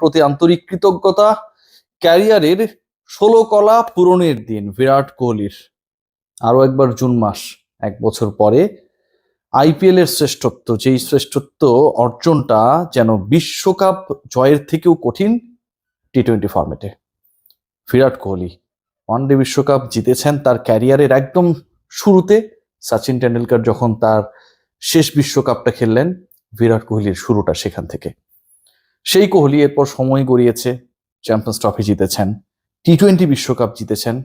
প্রতি আন্তরিক কৃতজ্ঞতা। ক্যারিয়ারের 16 কলা পূরণের দিন বিরাট কোহলির। আরো একবার জুন মাস, 1 বছর পরে আইপিএল এর শ্রেষ্ঠত্ব, যেই শ্রেষ্ঠত্ব অর্জনটা যেন বিশ্বকাপ জয়ের থেকেও কঠিন টি-20 ফরম্যাটে। বিরাট কোহলি ওয়ানডে বিশ্বকাপ জিতেছেন তার ক্যারিয়ারের একদম শুরুতে। সচিন টেন্ডুলকার যখন তার শেষ বিশ্বকাপটা খেললেন, বিরাট কোহলির শুরুটা সেখান থেকে। সেই কোহলি এরপর সময় গড়িয়েছে, চ্যাম্পিয়ন্স ট্রফি জিতেছেন, টি-20 বিশ্বকাপ জিতেছেন।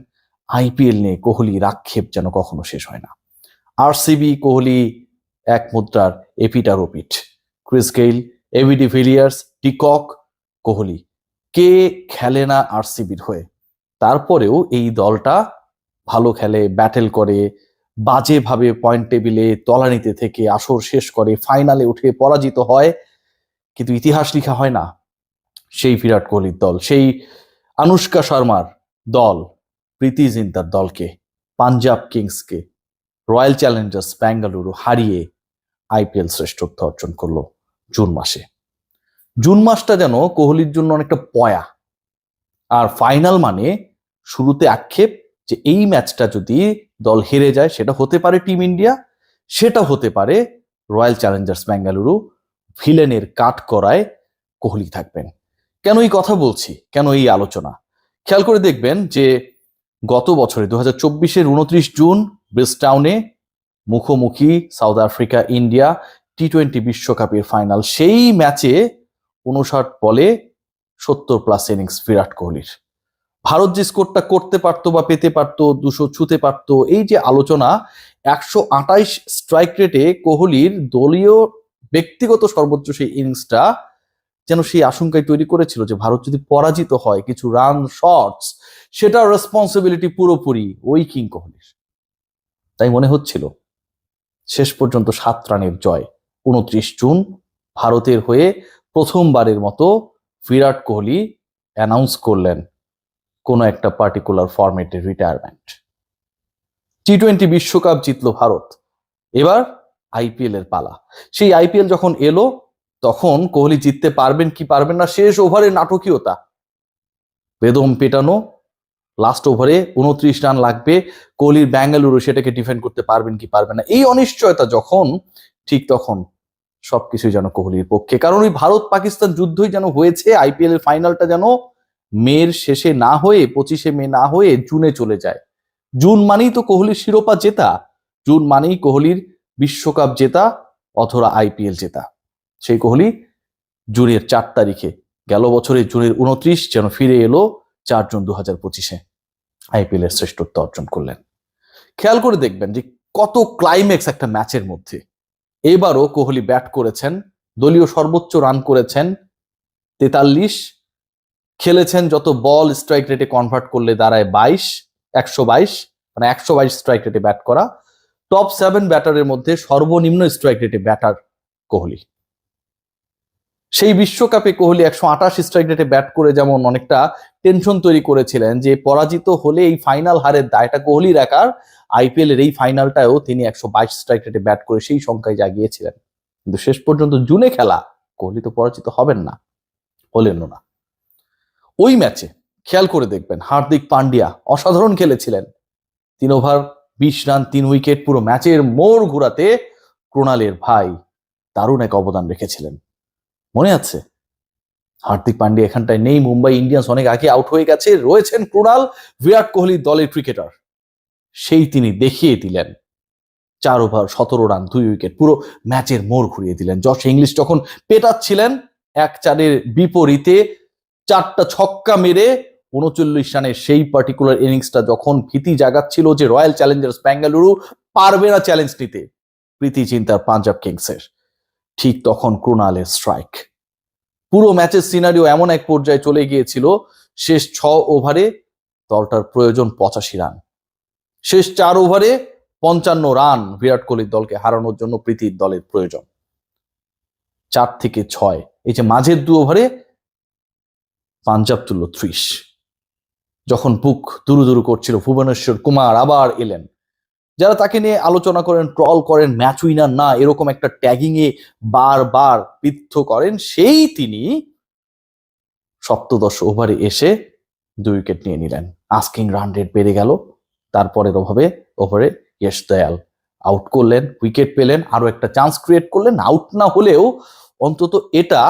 আইপিএল নিয়ে কোহলির আক্ষেপ যেন কখনো শেষ হয় না। আরসিবি কোহলি এক মুদ্রার এপিট আর ওপিট। Chris Gayle, AB de Villiers, de Kock, Kohli, কে খেলে না আরসিবির হয়ে? তারপরেও এই দলটা ভালো খেলে, ব্যাটেল করে, বাজেভাবে পয়েন্ট টেবিলে তলানিতে থেকে আসর শেষ করে, ফাইনালে উঠে পরাজিত হয়, কিন্তু ইতিহাস লেখা হয় না সেই বিরাট কোহলির দল, সেই আনুষ্কা শর্মার দল, প্রীতি জিন্তার দলকে, পাঞ্জাব কিংসকে, রয়্যাল চ্যালেঞ্জার্স বেঙ্গালুরু হারিয়ে আইপিএল শ্রেষ্ঠত্ব অর্জন করলো জুন মাসে। জুন মাসটা যেন কোহলির জন্য অনেকটা পয়া। আর ফাইনাল মানে শুরুতে আক্ষেপ যে এই ম্যাচটা যদি দল হেরে যায়, সেটা হতে পারে টিম ইন্ডিয়া, সেটা হতে পারে রয়্যাল চ্যালেঞ্জার্স বেঙ্গালুরু। ভিলেনের কাট করায় কোহলি থাকবেন। কেন এই কথা বলছি, কেন এই আলোচনা? খেয়াল করে দেখবেন যে গত বছরে 2024-এর 29 জুন ব্রিজটাউনে মুখোমুখি সাউথ আফ্রিকা ইন্ডিয়া টি-20 বিশ্বকাপের ফাইনাল। সেই ম্যাচে 59 বলে 70+ ইনিংস বিরাট কোহলির। ভারত যে স্কোরটা করতে পারতো বা পেতে পারতো, 200 ছুতে পারতো, এই যে আলোচনা, 128 স্ট্রাইক রেটে কোহলির দলীয় ব্যক্তিগত সর্বোচ্চ সেই ইনিংসটা যেন সেই আশঙ্কায় তৈরি করেছিল যে ভারত যদি পরাজিত হয়, কিছু রান শর্টস, সেটার রেসপন্সিবিলিটি পুরোপুরি ওই কিং কোহলির। তাই মনে হচ্ছিল শেষ পর্যন্ত 7 রানের জয়। 29 জুন ভারতের হয়ে প্রথমবারের মতো বিরাট কোহলি অ্যানাউন্স করলেন কোন একটা পার্টিকুলার ফরম্যাটের রিটায়ারমেন্ট। টি-20 বিশ্বকাপ জিতলো ভারত, এবার আইপিএল এর পালা। সেই আইপিএল যখন এলো, তখন কোহলি জিততে পারবেন কি পারবেন না, শেষ ওভারে নাটকীয়তা, বেদম পেটানো, লাস্ট ওভারে 29 রান লাগবে, কোহলির বেঙ্গালুরু সেটাকে ডিফেন্ড করতে পারবেন কি পারবেন না, এই অনিশ্চয়তা যখন, ঠিক তখন সবকিছুই যেন কোহলির পক্ষে। কারণ ওই ভারত পাকিস্তান যুদ্ধই যেন হয়েছে, আইপিএল এর ফাইনালটা যেন মের শেষে না হয়ে, 25শে মে না হয়ে জুনে চলে যায়। জুন মানেই তো কোহলির শিরোপা জেতা, জুন মানেই কোহলির বিশ্বকাপ জেতা অথবা আইপিএল জেতা। সেই কোহলি জুনের 4 তারিখে, গেল বছরের জুনের 29 যেন ফিরে এলো 4 জুন 2025-এ আইপিএল এর শ্রেষ্ঠত্ব অর্জন করলেন। খেয়াল করে দেখবেন যে কত ক্লাইম্যাক্স একটা ম্যাচের মধ্যে। এবারও কোহলি ব্যাট করেছেন, দলীয় সর্বোচ্চ রান করেছেন 43, খেলেছেন যত বল স্ট্রাইক রেটে কনভার্ট করলে দাঁড়ায় 122, মানে 122 স্ট্রাইক রেটে ব্যাট করা। টপ 7 ব্যাটারের মধ্যে সর্বনিম্ন স্ট্রাইক রেটে ব্যাটার কোহলি। সেই বিশ্বকাপে কোহলি 128 স্ট্রাইক রেটে ব্যাট করে যেমন অনেকটা টেনশন তৈরি করেছিলেন যে পরাজিত হলে এই ফাইনাল হারের দায়টা কোহলির একার, আইপিএল এর এই ফাইনালটাও তিনি 122 স্ট্রাইক রেটে ব্যাট করে সেই সংখ্যায় জাগিয়েছিলেন। কিন্তু শেষ পর্যন্ত জুনে খেলা কোহলি তো পরাজিত হবেন না, হলেন না। ওই ম্যাচে খেয়াল করে দেখবেন হার্দিক পান্ডিয়া অসাধারণ খেলেছিলেন। 3 ওভার 20 রান, 3 উইকেট, পুরো ম্যাচের মোড় ঘুরাতে ক্রোনালের ভাই দারুণ এক অবদান রেখেছিলেন। মনে আছে? হার্দিক পান্ডিয়া এখানটায় নেই, মুম্বাই ইন্ডিয়ান্স অনেক আগে আউট হয়ে গেছে, রয়েছেন ক্রোনাল, বিরাট কোহলির দলের ক্রিকেটার। সেই তিনি দেখিয়ে দিলেন 4 ওভার 17 রান, 2 উইকেট, পুরো ম্যাচের মোড় ঘুরিয়ে দিলেন। জশ ইংলিশ যখন পেটাচ্ছিলেন 1-4-এর বিপরীতে 4টা ছক্কা মেরে 39 রানের সেই পার্টিকুলার ইনিংসটা যখন ভীতি জাগাচ্ছিল যে রয়্যাল চ্যালেঞ্জার্স বেঙ্গালুরু পারবে না চ্যালেঞ্জ নিতে প্রীতি জিন্তার পাঞ্জাব কিংসের, ঠিক তখন ক্রোনালের স্ট্রাইক। পুরো ম্যাচের সিনারিও এমন এক পর্যায়ে চলে গিয়েছিল, শেষ 6 ওভারে দলটার প্রয়োজন 85 রান, শেষ 4 ওভারে 55 রান বিরাট কোহলির দলকে হারানোর জন্য প্রীতির দলের প্রয়োজন। 4 থেকে 6, এই যে মাঝের 2 ওভারে পাঞ্জাব তুলল 30। যখন বুক দুরু করছিল, ভুবনেশ্বর কুমার আবার এলেন। যারা তাকে নিয়ে আলোচনা করেন, ট্রল করেন, ম্যাচ উইনার না, এরকম একটা ট্যাগিং এ বারবার বিদ্ধ করেন, সেই তিনি সপ্তদশ ওভারে এসে 2 উইকেট নিয়ে নিলেন। আস্কিং রান রেট বেড়ে গেল। তারপরের ওভারে ইয়েশ দয়াল আউট করলেন, উইকেট পেলেন, আরো একটা চান্স ক্রিয়েট করলেন। আউট না হলেও অন্তত এটা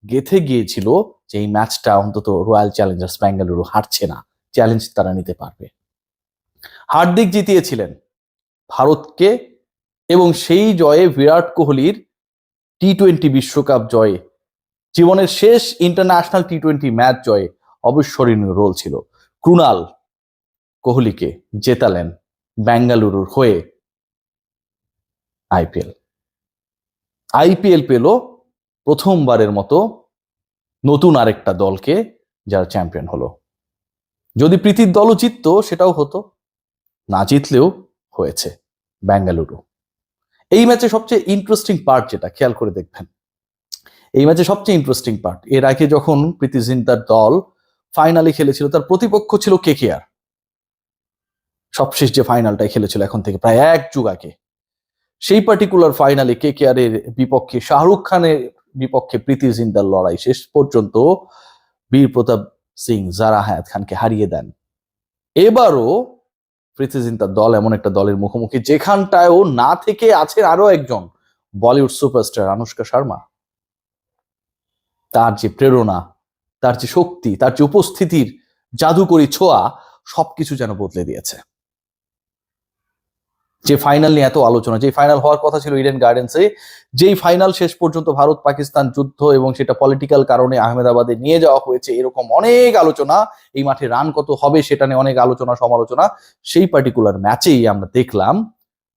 গেথে গিয়েছিল যে এই ম্যাচটা অন্তত রয়্যাল চ্যালেঞ্জার্স বেঙ্গালুরু হারছে না, চ্যালেঞ্জ তারা নিতে পারবে। হার্দিক জিতিয়েছিলেন ভারতকে, এবং সেই জয়ে বিরাট কোহলির টি-20 বিশ্বকাপ জয়ে, জীবনের শেষ ইন্টারন্যাশনাল টি-20 ম্যাচ জয়ে অবিস্মরণীয় রোল ছিল। ক্রুনাল কোহলিকে জেতালেন বেঙ্গালুরুর হয়ে আইপিএল পেল প্রথমবারের মতো নতুন আরেকটা দলকে, যারা চ্যাম্পিয়ন হলো। যদি প্রীতির দলও জিততো সেটাও হতো, না জিতলেও হয়েছে বেঙ্গালুরু। এই ম্যাচে সবচেয়ে ইন্টারেস্টিং পার্ট যেটা খেয়াল করে দেখবেন, এই ম্যাচে সবচেয়ে ইন্টারেস্টিং পার্ট, এর আগে যখন প্রীতি জিন্তার দল ফাইনালে খেলেছিল তার প্রতিপক্ষ ছিল কেকেআর। সবশেষ যে ফাইনালটাই খেলেছিল এখন থেকে প্রায় 1 যুগ আগে, সেই পার্টিকুলার ফাইনালে কেকেআর এর বিপক্ষে, শাহরুখ খানের বিপক্ষে প্রীতি জিন্তার লড়াই শেষ পর্যন্ত বীর প্রতাপ সিং জারা হায়াত খানকে হারিয়ে দেন। এবারও প্রীতি জিন্তার দল এমন একটা দলের মুখোমুখি যেখানটায় ও না থেকে আছেন আরো একজন বলিউড সুপারস্টার অনুষ্কা শর্মা। তার যে প্রেরণা, তার যে শক্তি, তার যে উপস্থিতির জাদুকরী ছোঁয়া সবকিছু যেন বদলে দিয়েছে। যে ফাইনাল নিয়ে এত আলোচনা, যে ফাইনাল হওয়ার কথা ছিল ইডেন গার্ডেন্সে, যেই ফাইনাল শেষ পর্যন্ত ভারত পাকিস্তান যুদ্ধ এবং সেটা পলিটিক্যাল কারণে আহমেদাবাদে নিয়ে যাওয়া হয়েছে, এরকম অনেক আলোচনা, এই মাঠে রান কত হবে সেটা নিয়ে অনেক আলোচনা সমালোচনা, সেই পার্টিকুলার ম্যাচেই আমরা দেখলাম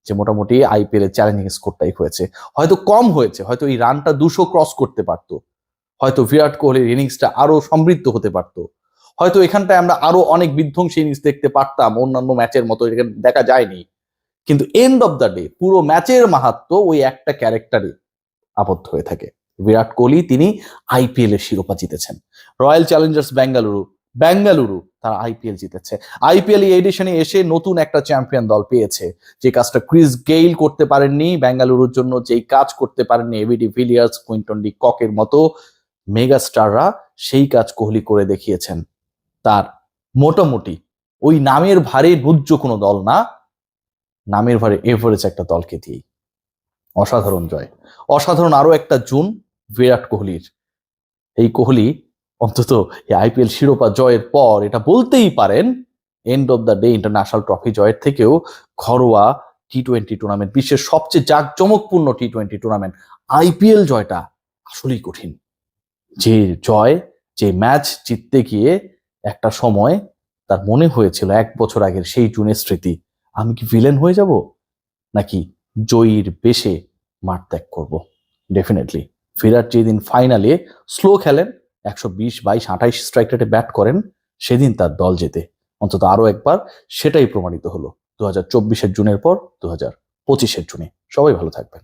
যে মোটামুটি আইপিএল এর চ্যালেঞ্জিং স্কোরটাই হয়েছে। হয়তো কম হয়েছে, হয়তো এই রানটা 200 ক্রস করতে পারতো, হয়তো বিরাট কোহলির ইনিংসটা আরো সমৃদ্ধ হতে পারতো, হয়তো এখানটায় আমরা আরো অনেক বিধ্বংসী ইনিংস দেখতে পারতাম, অন্যান্য ম্যাচের মতো দেখা যায়নি। কিন্তু এন্ড অফ দ্য ডে পুরো ম্যাচের মাহাত্ম্য ওই একটা ক্যারেক্টারে আবদ্ধ হয়ে থাকে। বিরাট কোহলি, তিনি আইপিএল এর শিরোপা জিতেছেন। রয়্যাল চ্যালেঞ্জার্স বেঙ্গালুরু তারা আইপিএল জিতেছে। আইপিএল এই এডিশনে এসে নতুন একটা চ্যাম্পিয়ন দল পেয়েছে। যে কাজটা ক্রিস গেইল করতে পারেননি বেঙ্গালুরুর জন্য, যেই কাজ করতে পারেননি এবি ডিভিলিয়ার্স, কুইন্টন ডি ককের মতো মেগা স্টাররা, সেই কাজ কোহলি করে দেখিয়েছেন। তার মোটামুটি ওই নামের ভারে নুজ্জ কোনো দল না, নামের ভারে এভারেজ একটা দলকে দিয়েই অসাধারণ জয়, অসাধারণ আরো একটা জুন বিরাট কোহলির। এই কোহলি অন্তত এই আইপিএল শিরোপা জয়ের পর এটা বলতেই পারেন, end of the day international trophy জয়ের থেকেও ঘরোয়া টি-20 টুর্নামেন্ট, বিশ্বের সবচেয়ে জাঁকজমকপূর্ণ টি-20 টুর্নামেন্ট আইপিএল জয়টা আসলেই কঠিন। যে জয়, যে ম্যাচ জিততে গিয়ে একটা সময় তার মনে হয়েছিল 1 বছর আগের সেই জুনের স্মৃতি, আমি কি ভিলেন হয়ে যাব নাকি জয়ীর বেশে মাঠ ত্যাগ করবো। ডেফিনেটলি বিরাট যেদিন ফাইনালে স্লো খেলেন, 120, 22, 28 স্ট্রাইক রেটে ব্যাট করেন, সেদিন তার দল জেতে। অন্তত আরো একবার সেটাই প্রমাণিত হলো 2024-এর জুনের পর 2025-এর জুনে। সবাই ভালো থাকবেন।